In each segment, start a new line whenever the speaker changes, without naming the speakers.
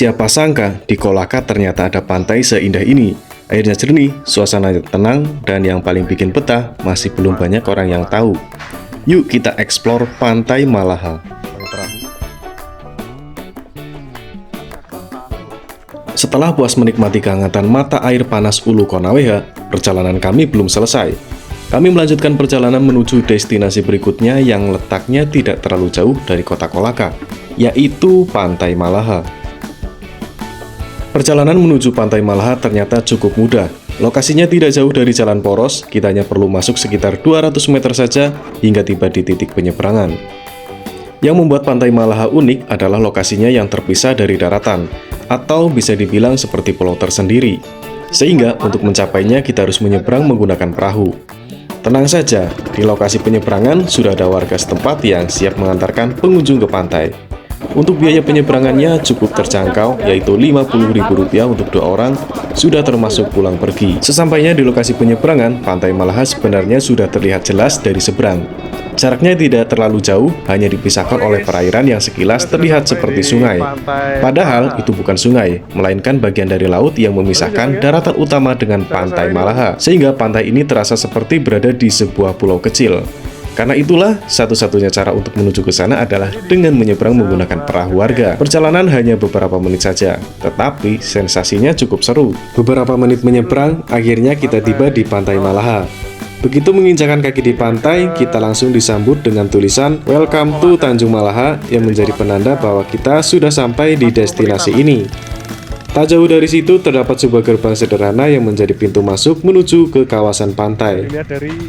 Siapa sangka di Kolaka ternyata ada pantai seindah ini. Airnya jernih, suasananya tenang, dan yang paling bikin betah, masih belum banyak orang yang tahu. Yuk kita eksplor Pantai Malaha. Setelah puas menikmati kehangatan mata air panas Ulu Konaweha, perjalanan kami belum selesai. Kami melanjutkan perjalanan menuju destinasi berikutnya yang letaknya tidak terlalu jauh dari kota Kolaka, yaitu Pantai Malaha. Perjalanan menuju Pantai Malaha ternyata cukup mudah. Lokasinya tidak jauh dari jalan poros, kita hanya perlu masuk sekitar 200 meter saja hingga tiba di titik penyeberangan. Yang membuat Pantai Malaha unik adalah lokasinya yang terpisah dari daratan, atau bisa dibilang seperti pulau tersendiri. Sehingga untuk mencapainya kita harus menyeberang menggunakan perahu. Tenang saja, di lokasi penyeberangan sudah ada warga setempat yang siap mengantarkan pengunjung ke pantai. Untuk biaya penyeberangannya cukup terjangkau, yaitu Rp50.000 untuk 2 orang, sudah termasuk pulang pergi. Sesampainya di lokasi penyeberangan, Pantai Malaha sebenarnya sudah terlihat jelas dari seberang. Jaraknya tidak terlalu jauh, hanya dipisahkan oleh perairan yang sekilas terlihat seperti sungai. Padahal itu bukan sungai, melainkan bagian dari laut yang memisahkan daratan utama dengan Pantai Malaha, sehingga pantai ini terasa seperti berada di sebuah pulau kecil. Karena itulah, satu-satunya cara untuk menuju ke sana adalah dengan menyeberang menggunakan perahu warga. Perjalanan hanya beberapa menit saja, tetapi sensasinya cukup seru. Beberapa menit menyeberang, akhirnya kita tiba di Pantai Malaha. Begitu menginjakan kaki di pantai, kita langsung disambut dengan tulisan "Welcome to Tanjung Malaha" yang menjadi penanda bahwa kita sudah sampai di destinasi ini. Tak jauh dari situ terdapat sebuah gerbang sederhana yang menjadi pintu masuk menuju ke kawasan pantai.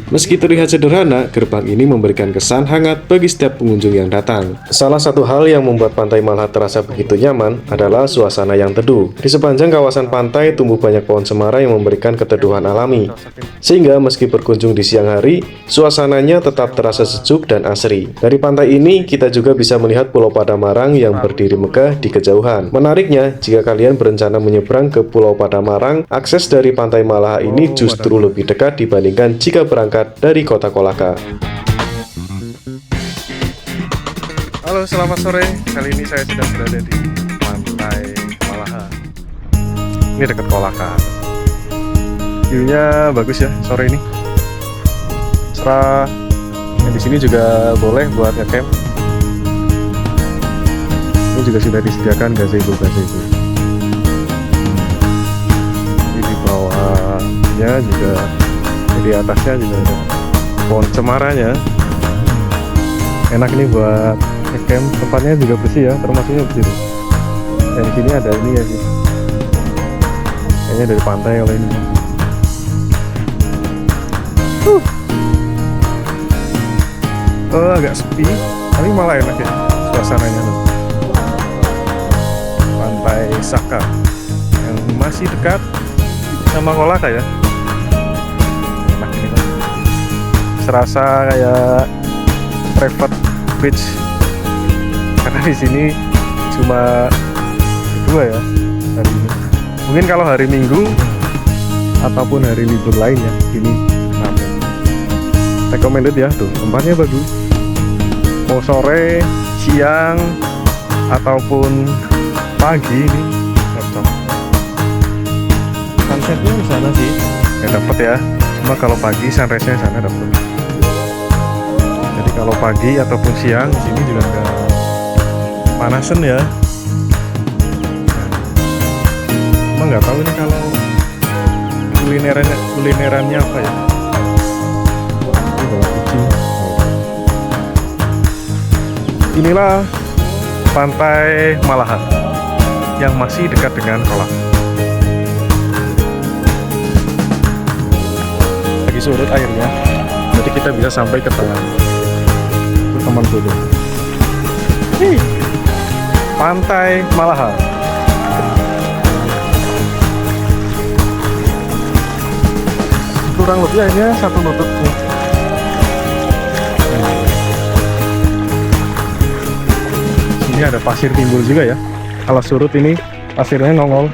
Meski terlihat sederhana, gerbang ini memberikan kesan hangat bagi setiap pengunjung yang datang. Salah satu hal yang membuat Pantai Malaha terasa begitu nyaman adalah suasana yang teduh. Di sepanjang kawasan pantai tumbuh banyak pohon cemara yang memberikan keteduhan alami. Sehingga meski berkunjung di siang hari, suasananya tetap terasa sejuk dan asri. Dari pantai ini, kita juga bisa melihat Pulau Padamarang yang berdiri megah di kejauhan. Menariknya, jika kalian berencana menyeberang ke Pulau Padamarang, akses dari Pantai Malaha ini justru lebih dekat dibandingkan jika berangkat dari kota Kolaka.
Halo, selamat sore. Kali ini saya sedang berada di Pantai Malaha. Ini dekat Kolaka. View-nya bagus ya sore ini. Serah. Di sini juga boleh buat ngecamp. Ini juga sudah disediakan gazebo. Ya juga di atasnya juga ada pohon cemaranya. Enak ini buat ngecamp, tempatnya juga bersih ya, termasuknya bersih. Dan di sini ada ini ya sih, kayaknya dari pantai kalau ini. Agak sepi, tapi malah enak ya suasananya. Pantai Saka yang masih dekat sama Kolaka ya. Enak ini kan. Serasa kayak private beach. Karena di sini cuma dua ya hari ini. Mungkin kalau hari Minggu ataupun hari libur lain ya, ini ramai. Recommended ya, tuh tempatnya bagus. Mau sore, siang ataupun pagi ini cocok. Sunsetnya di sana sih nggak dapet ya, cuma kalau pagi sunrise-nya sana dapet. Jadi kalau pagi ataupun siang di sini juga nggak panasan ya. Emang nggak tahu ini kalau kulinerannya apa ya. Ini bawa kucing. Inilah Pantai Malaha yang masih dekat dengan Kolaka. Surut airnya, jadi kita bisa sampai ke tengah. Itu teman dulu. Pantai Malaha. Kurang lebih hanya 1 lutut. Ini ada pasir timbul juga ya. Kalau surut ini pasirnya nongol.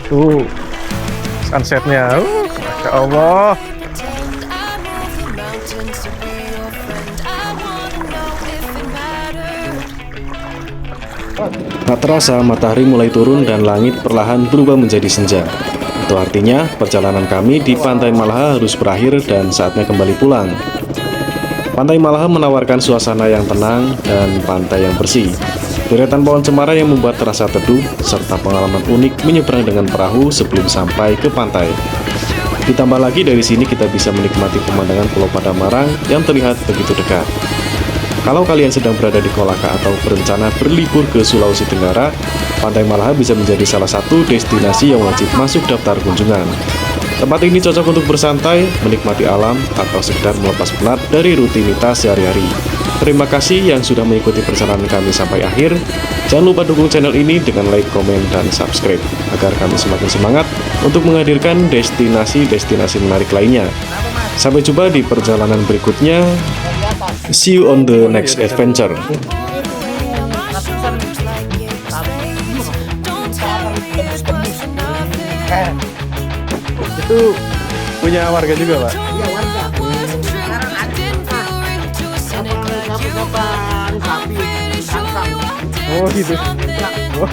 Tuh sunsetnya. Ya Allah.
Tak terasa matahari mulai turun dan langit perlahan berubah menjadi senja. Itu artinya perjalanan kami di Pantai Malaha harus berakhir dan saatnya kembali pulang. Pantai Malaha menawarkan suasana yang tenang dan pantai yang bersih. Deretan pohon cemara yang membuat terasa teduh, serta pengalaman unik menyeberang dengan perahu sebelum sampai ke pantai. Ditambah lagi dari sini kita bisa menikmati pemandangan Pulau Padamarang yang terlihat begitu dekat. Kalau kalian sedang berada di Kolaka atau berencana berlibur ke Sulawesi Tenggara, Pantai Malaha bisa menjadi salah satu destinasi yang wajib masuk daftar kunjungan. Tempat ini cocok untuk bersantai, menikmati alam, atau sekedar melepas penat dari rutinitas sehari-hari. Terima kasih yang sudah mengikuti perjalanan kami sampai akhir. Jangan lupa dukung channel ini dengan like, komen, dan subscribe, agar kami semakin semangat untuk menghadirkan destinasi-destinasi menarik lainnya. Sampai jumpa di perjalanan berikutnya. See you on the next adventure.
Itu punya warga juga, Pak?
Iya, warga. Sekarang ada sapi, kangkang.
Oh gitu.
Ya.
Oh.